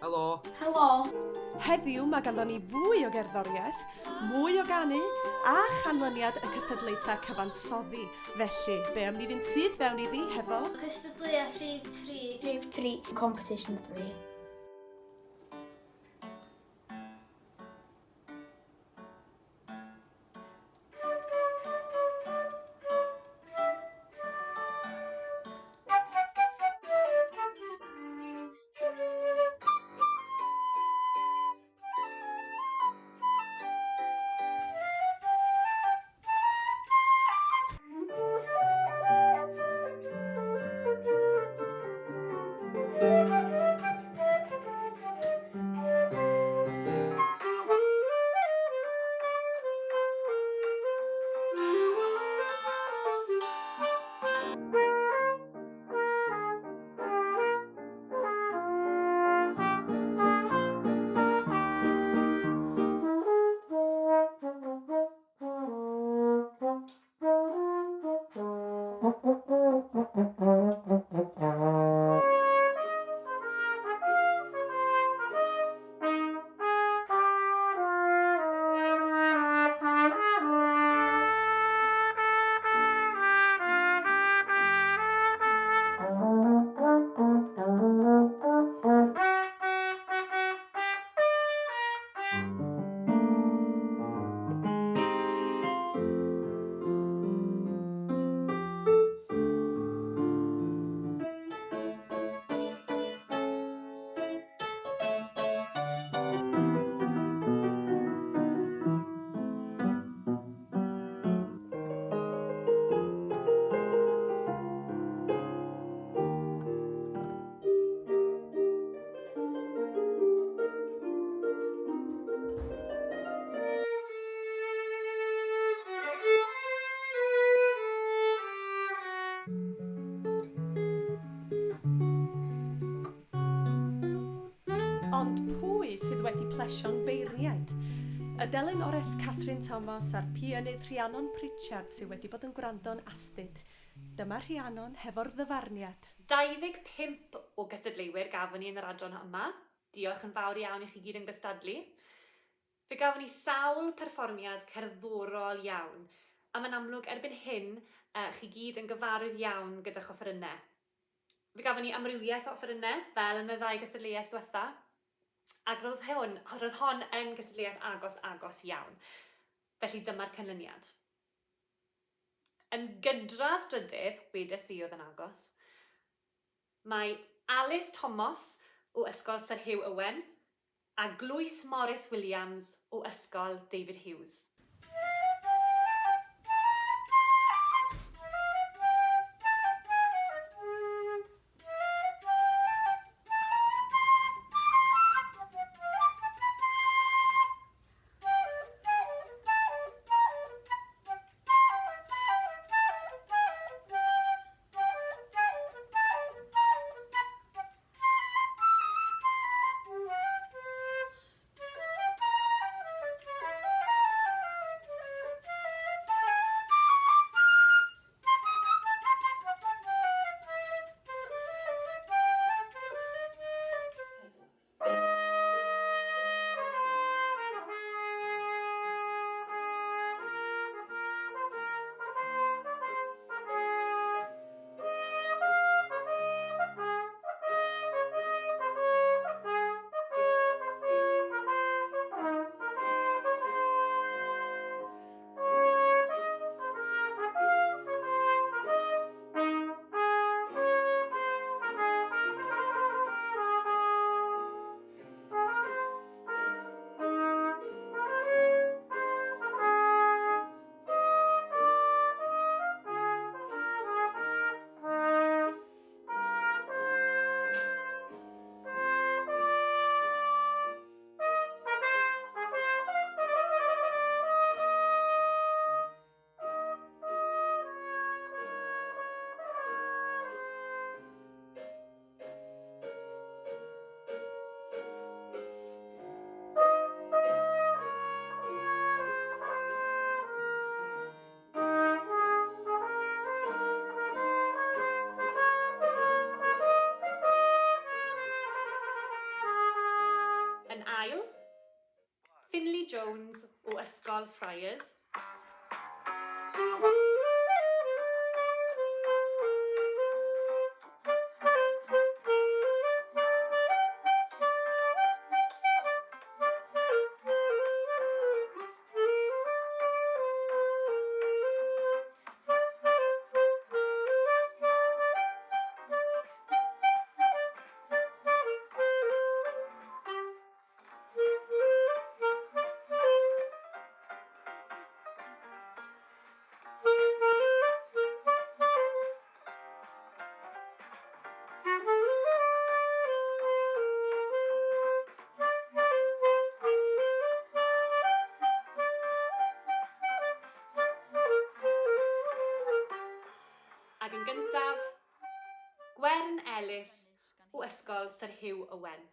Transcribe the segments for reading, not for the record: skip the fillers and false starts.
Helo. Helo. Heddiw mae ganddo ni fwy o gerddoriaeth, mwy o ganu a chanlyniad y cystadlaethau cyfansoddi. Felly, be am ni fynd sydd fewn iddi hefo? Cystadleuaeth rhif 3. Rhif 3. Competition 3. Ond pwy sydd wedi plesio'n beirniaid? Y Delyn Ores Catherine Thomas a'r pianydd Rhiannon Pritchard sydd wedi bod yn gwrando'n astyd. Dyma Rhiannon hefo'r ddyfarniad. 25 o gystadleuwyr gafon ni yn yr adran yma. Diolch yn fawr iawn i chi gyd yn gystadlu. Fe gafon ni sawl perfformiad cerddorol iawn, a mae'n amlwg erbyn hyn chi gyd yn gyfarwydd iawn gyda'ch offerynnau. Fe gafon ni amrywiaeth o offerynnau, fel yn y ddau gystadleuaeth diwetha, ac roedd hon yn gystadleuaeth agos iawn. Felly dyma'r canlyniad. Yn gydradd drydydd, wedes i oedd yn agos, mae Alice Thomas o Ysgol Sir Hugh Owen a Glwys Morris Williams o Ysgol David Hughes. Yn ail, Finley Jones o Ysgol Friars. Ac yn gyntaf, Gwern Ellis o Ysgol Sir Hugh Owen.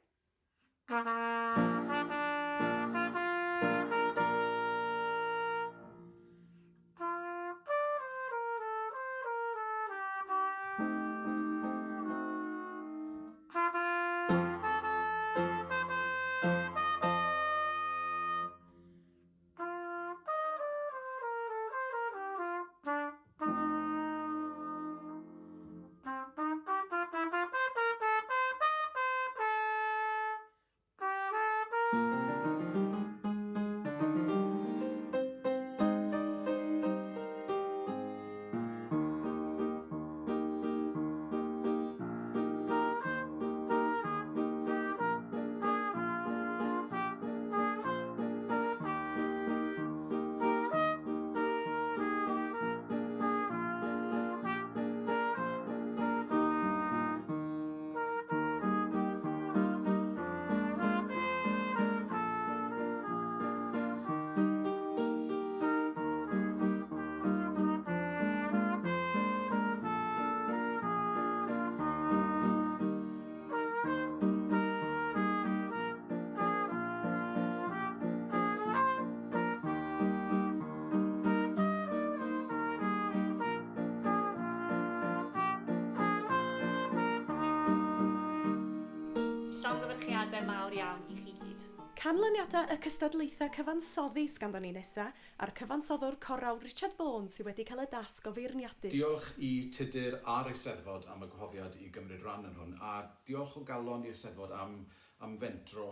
Llongyfarchiadau mawr iawn I chi gyd. Canlyniadau y cystadlaethau cyfansoddi sganddon ni nesa a'r cyfansoddwr corral Richard Vaughan sydd wedi cael y dasg o feirniadu. Diolch I Tudur a'r Eisteddfod am y gwahoddiad I gymryd rhan yn hwn, a diolch o galon i'r Eisteddfod am fentro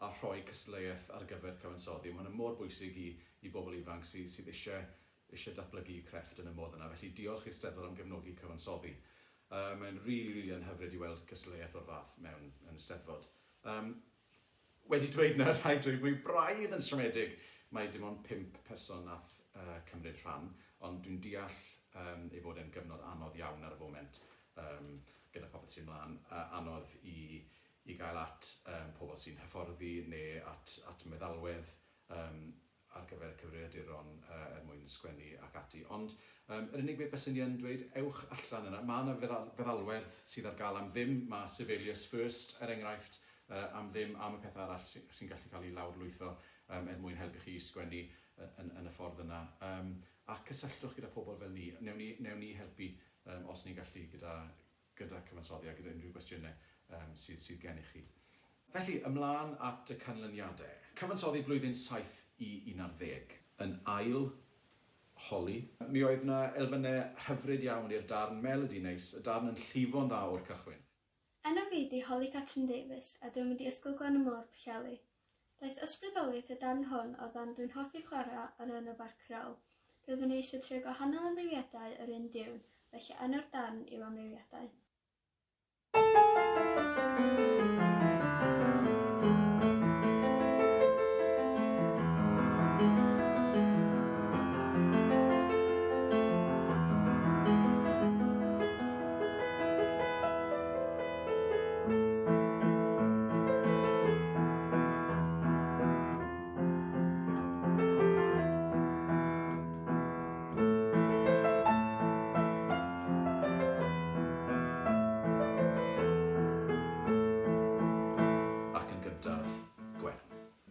a rhoi cystadleuaeth ar gyfer cyfansoddi. Mae hwnna mor bwysig I bobl ifanc sydd eisiau datblygu crefft yn y modd yna. Felly diolch i'r Eisteddfod am gefnogi cyfansoddi. Mae'n really yn hyfryd I weld cystadleuaeth o'r fath mewn yn Eisteddfod. Wedi dweud na, rhaid dweud mwy braidd yn stromedig, mae dim ond 5 person nath cymryd rhan, ond dwi'n deall ei fod e'n gyfnod anodd iawn ar y foment gyda popeth sy'n mlaen, anodd I gael at pobl sy'n hyfforddi neu at meddalwedd ar gyfer y cyfrifiaduron mwyn sgwennu ac ati. Ond yr unig beth byswn I yn dweud, ewch allan yna. Mae yna feddalwedd sydd ar gael am ddim, mae Sibelius First er enghraifft, am ddim am y peth arall sy'n gallu cael ei lawrlwytho mwyn helpu chi sgwennu yn y ffordd yna. A cysylltwch gyda pobl fel ni. Newn ni helpu os ni'n gallu gyda cyfansoddi a gyda unrhyw gwestiynau sydd gen I chi. Felly, ymlaen at y canlyniadau. Cyfansoddi blwyddyn 7 I 11. Yn ail, Holi. Mi oedd yna elfennau hyfryd iawn i'r darn Melody Neis, y darn yn llifo'n dda o'r cychwyn. Enw fi di Holly Catrin Davies a dwi'n mynd I Ysgol Glan y Môr Pwllheli. Daeth ysbrydoliaeth y darn hwn o ddan dwi'n hoffi chwarae yn y Barc Rawl. Roeddwn I eisiau trio gwahanol amrywiadau yr un diwn, felly enw'r darn yw amrywiadau.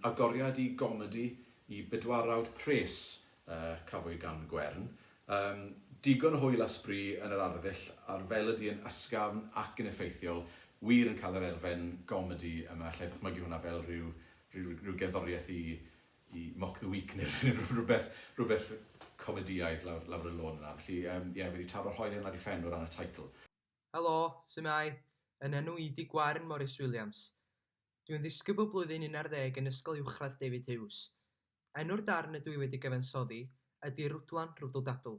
Agoriad I gomedi I bedwarawd pres cafwyd gan Gwern. Digon hwyl a sbri yn yr arddull a'r fel ydy yn ysgafn ac yn effeithiol, wir yn cael yr elfen gomedi yma, lle ddechmygu hwnna fel rhyw rhyw gerddoriaeth i mock the week neu rhywbeth comediaidd lawr y lôn yna. Felly, wedi taro'r hoelion ar ei phen o ran y teitl. Helo, symai. Yn enw i di Gwaren Morris Williams. Dwi'n ddisgybl blwyddyn 11 yn ysgol uwchradd David Hughes. Enw'r darn y dwi wedi gyfansoddi ydy Rwdlan Rwdl-Dadl.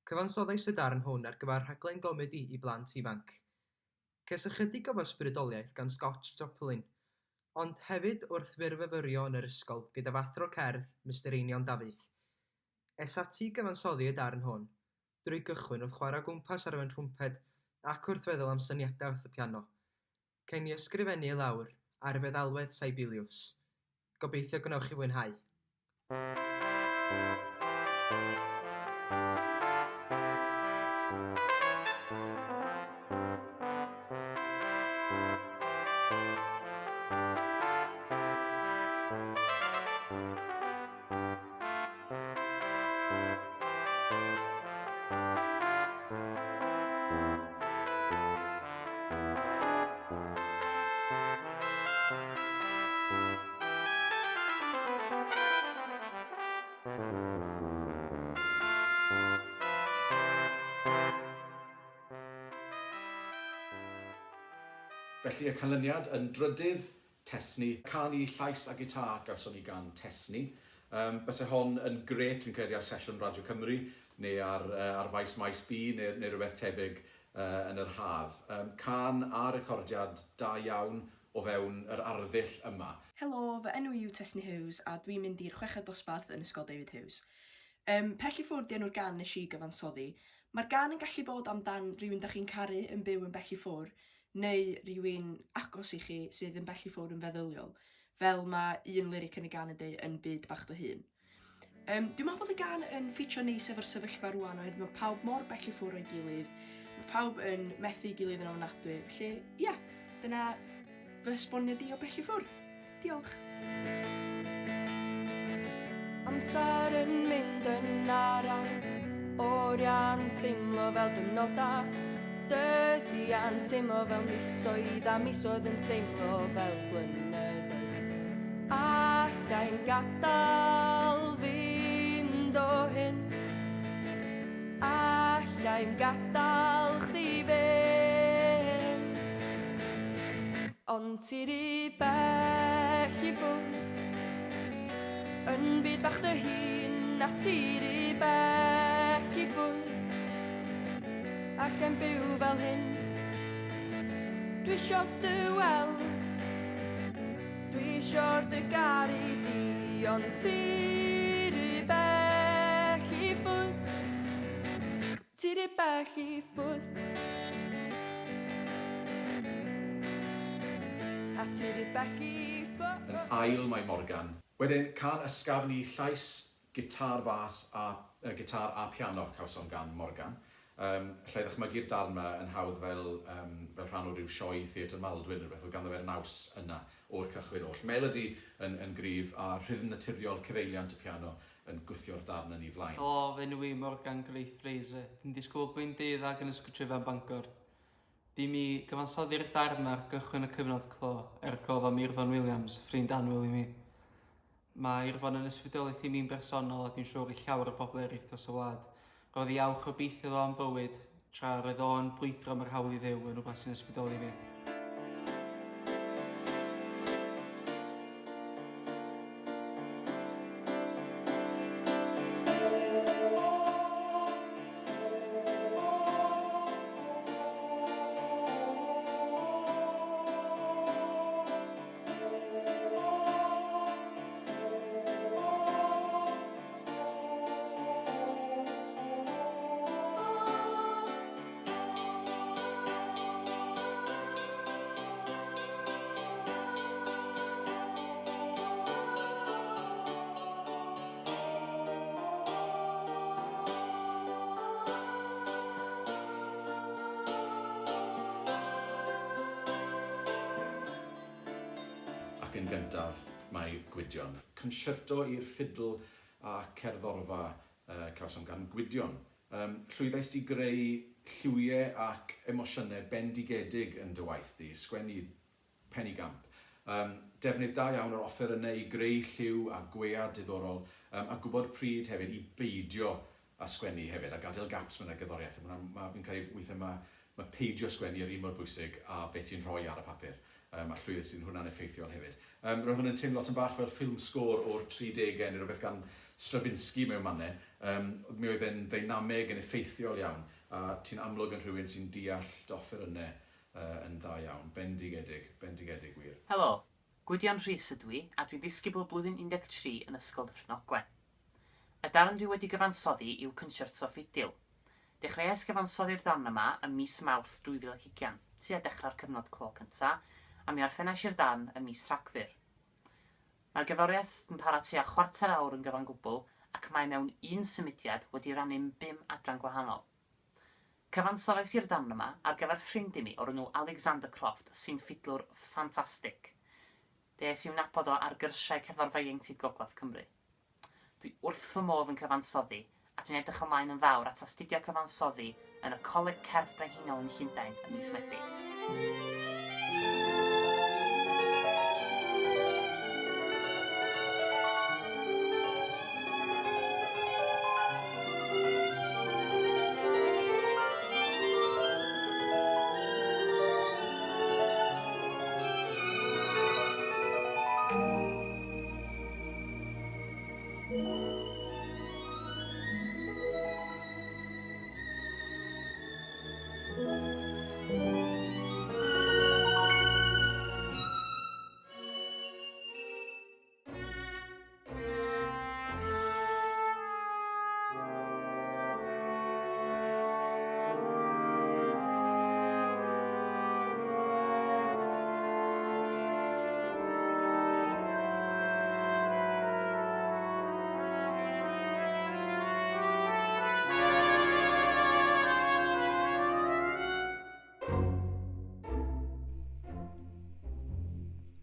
Cyfansoddais y darn hwn ar gyfer rhaglen gomedi i blant ifanc. Ces ychydig o ysbrydoliaeth gan Scott Joplin, ond hefyd wrth fyrfyfyrio yn yr ysgol gyda fathro cerdd Mr Einion Dafydd. Es ati gyfansoddi y darn hwn, drwy gychwyn wrth chwarae gwmpas ar fy nhrwmped ac wrth feddwl am syniadau wrth y piano. Cain i ysgrifennu lawr ar feddalwedd Sibelius. Gobeithio gnewch chi fwynhau. Felly y canlyniad yn drydydd Tesni, canu llais a gitar gawson ni gan Tesni. Byse hon yn gret fi'n credu ar sesiwn Radio Cymru neu ar faes maes B neu rhywbeth tebyg yn yr haf. Can a recordiad da iawn o fewn yr arddull yma. Helo, fy enw yw Tesni Hughes a dwi'n mynd i'r 6ed dosbarth yn ysgol David Hughes. Pell i ffwrdd enw'r gan nes i gyfansoddi. Mae'r gan yn gallu bod amdan rhywun da chi'n caru yn byw yn bell i ffwrdd, neu rhywun agos i chi sydd yn bell i ffwrdd yn feddyliol, fel mae un lyric yn y gan yn dweud yn byd bach dy hun. Dwi'n meddwl bod y gan yn ffitio neis efo'r sefyllfa rwan oherwydd mae pawb mor bell i ffwrdd o'i gilydd, mae pawb yn methu gilydd yn ofnadwy, felly dyna fy esboniad i o bell i ffwrdd. Diolch. Amser yn mynd yn arall, oriau'n teimlo fel dynodau, dyddiau'n teimlo fel misoedd a misoedd yn teimlo fel blynyddoedd. Allai'n gadael fynd o hyn, allai'n gadael chdi fynd, ond ti di bell i ffwrdd yn byd bach dy hun a ti di bell i ffwrdd allai'n byw fel hyn. Dwi isio dy weld, dwi isio dy garu di, ond ti di bell i ffwrdd, ti di bell i ffwrdd, a ti di bell i ffwrdd. Yn ail mae Morgan. Wedyn, can ysgafn i llais, gitar fas a gitar a piano cawsom gan Morgan. Lle ddechmygu'r darn yma yn hawdd fel rhan o ryw sioe Theatr Maldwyn, rhywbeth oedd ganddo fe'r naws yna o'r cychwyn oll. Melody yn gryf a rhythm naturiol cyfeiliant y piano yn gwthio'r darn yn ei flaen. Helo, fe enw i Morgan Graith Fraser. Dwi'n disgwyl blwyddyn 12 yn ysgol trefan Bangor. Di mi gyfansoddi'r darn ar gychwyn y cyfnod clo, clo am Irfan Williams, ffrind annwyl i mi. Mae Irfan yn ysbrydoliaeth i mi'n bersonol a dwi'n siŵr i llawer o bobl eraill dros y wlad. Roedd i awch obeithio am fywyd, tra roedd o'n brwydro am yr hawl i ddew yn rhywbeth sy'n ysbrydoli fi. Ac yn gyntaf, mae Gwydion. Concerto i'r ffidl a cerddorfa cawsom gan Gwydion. Llwyddais di greu lliwiau ac emosiynau bendigedig yn dy waith di, sgwennu Penny Gamp. Defnydd da iawn o'r offer yna i greu lliw a gwead diddorol, a gwybod pryd hefyd i beidio a sgwennu hefyd, a gadael gaps mewn y gerddoriaeth. Fi'n credu weithiau mae peidio sgwennu yr un mor bwysig a beth ti'n rhoi ar y papur. A llwyddo sy'n hwnna'n effeithiol hefyd. Roedd hwnna'n teimlo lot yn bach fel ffilm sgôr o'r 30au neu rhywbeth gan Stravinsky mewn mannau. Mi oedd e'n ddynameg yn effeithiol iawn, a ti'n amlwg yn rhywun sy'n deall offer yna yn dda iawn. Bendigedig wir. Helo, Gwydion Rhys ydw i, a dwi'n ddisgybl blwyddyn 13 yn ysgol Dyffryn Ogwen. Y darn dwi wedi gyfansoddi yw Concerto Fidil. Dechreuais gyfansoddi'r darn yma ym mis Mawrth 2020, sydd a dechrau'r cyfnod clo cynta, a mi orffennais i'r darn ym mis Rhagfyr. Mae'r gerddoriaeth yn para tua chwarter awr yn gyfan gwbl, ac mae mewn un symudiad wedi rannu'n 5 adran gwahanol. Cyfansoddiais i'r darn yma ar gyfer ffrind i mi o'r enw Alexander Croft, sy'n ffidlwr ffantastig. Deais i'w nabod o ar gyrsiau cerddorfa ieuenctid Gogledd Cymru. Dwi wrth fy modd yn cyfansoddi, a dwi'n edrych ymlaen yn fawr at astudio cyfansoddi yn y Coleg Cerdd Brenhinol yn Llundain ym mis Medi.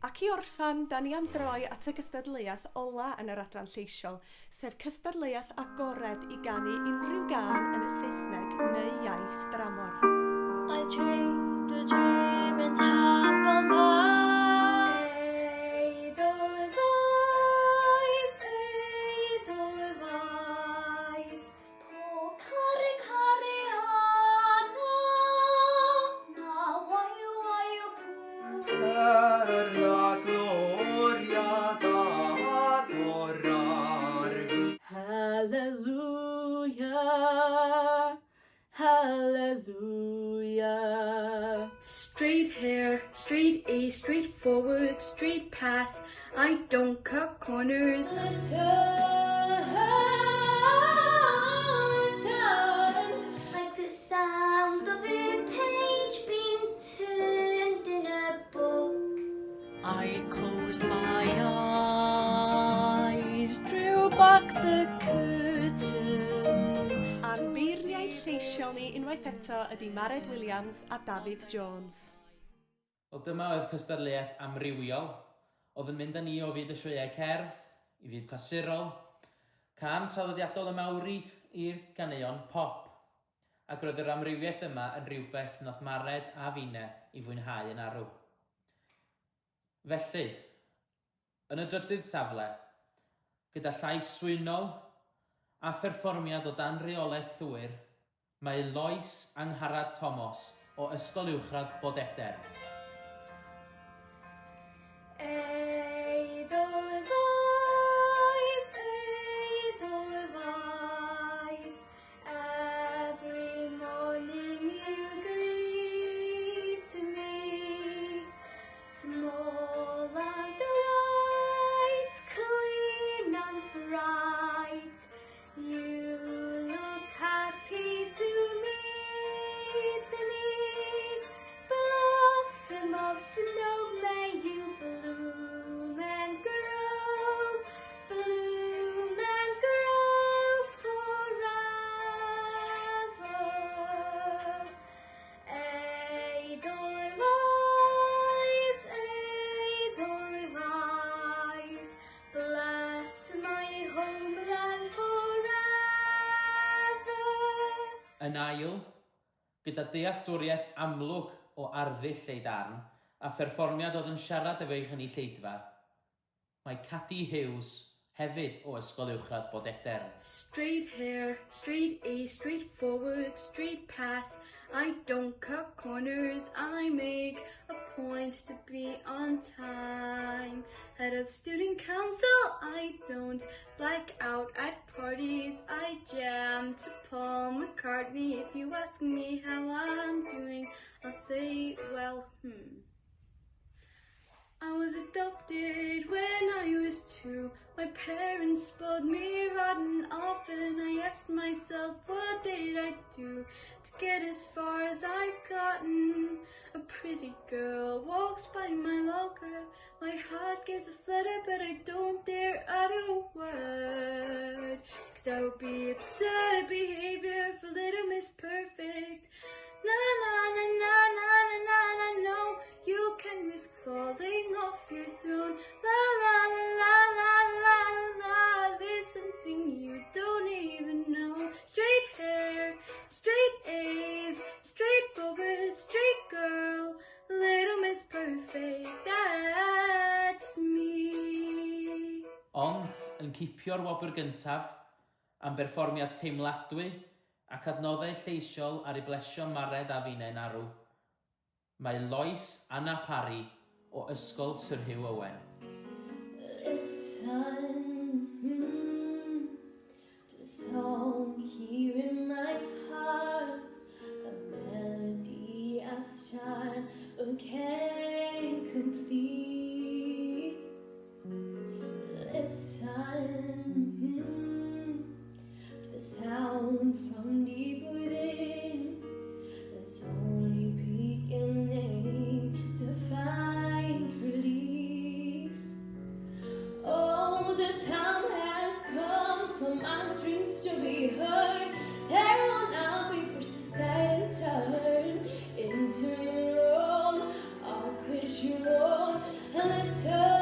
Ac i orffan, da ni am droi at y cystadleuaeth ola yn yr adran lleisiol, sef cystadleuaeth agored i ganu unrhyw gan yn y Saesneg neu iaith dramor. I dreamed a dream and tag on pie. Edelweiss. Po cari cariano, na waio waio pŵ. Per la gloria d'adorar vi. Hallelujah, hallelujah. Straight hair, straight A, straight forward, straight path. I don't cut corners. Like the sound of a page being turned in a book. I closed my eyes, drew back the curtain. A'n beirniaid lleisiol ni unwaith eto ydy Mared Williams a Dafydd Jones. Wel, dyma oedd cystadleuaeth amrywiol. Oedd yn mynd â ni o fyd y sioeau cerdd, i fyd clasurol, can traddodiadol y Mawri i'r ganeuon pop. Ac roedd yr amrywiaeth yma yn rhywbeth nath Mared a finne i fwynhau yn arw. Felly, yn y drydydd safle, gyda llais swynol a pherfformiad o dan reolaeth llwyr, mae Lois Angharad Thomas o Ysgol Uwchradd Bodeder. Edelweiss, Edelweiss. Every morning you greet me, small and white, clean and bright. You look happy to meet me. Blossom of snow, may you bloom and grow forever. Edelweiss, Edelweiss, bless my homeland forever. Yn ail, gyda dealltwriaeth amlwg o arddull ei darn, a pherfformiad oedd yn siarad efo eich yn ei lleidfa, mae Cadi Hughes hefyd o Ysgol Uwchradd Bodeder. Straight hair, straight A, straight forward, straight path. I don't cut corners, I make a point to be on time. Head of student council, I don't black out at parties. I jam to Paul McCartney. If you ask me how I'm doing, I'll say, well, I was adopted when I was 2. My parents spoiled me rotten often. I asked myself, what did I do to get as far as I've gotten? A pretty girl walks by my locker. My heart gives a flutter, but I don't dare utter a word. 'Cause that would be absurd behavior for little Miss Perfect. Na na na na na na na na, no, you can risk falling off your throne. La la la la la la la, there's something you don't even know. Straight hair, straight A's, straight forward, straight girl, little Miss Perfect, that's me. Ond, yn cipio'r wobr gyntaf, am berfformiad teimladwy ac adnoddau lleisiol ar ei blesio Mared a Finau'n arw, mae Lois Anna Parry o Ysgol Sir Hugh Owen. This time, the song here in my heart, a melody I start can't complete. This time, the sound from deep within, it's only beginning to find release. Oh, the time has come for my dreams to be heard. They will now be pushed aside and turned into your own. Oh, 'cause you won't listen.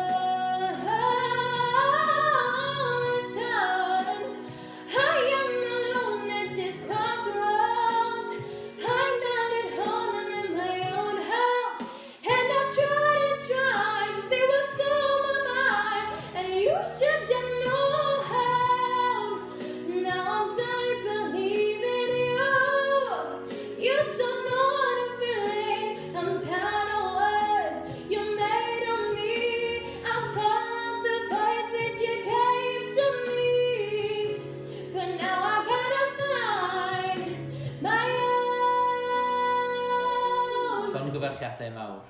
Llongyfarchiadau mawr.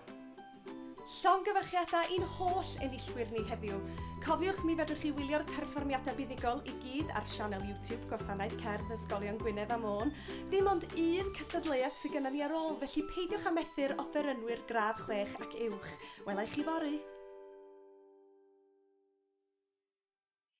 Llongyfarchiadau un holl enillwyr ni heddiw. Cofiwch mi fedrwch chi wylio'r perfformiadau buddigol i gyd ar sianel YouTube Gwasanaeth Cerdd Ysgolion Gwynedd a Môn. Dim ond un cystadleuaeth sydd gennym ni ar ôl, felly peidiwch â methu'r offerynwyr gradd 6 ac uwch. Welai chi fory.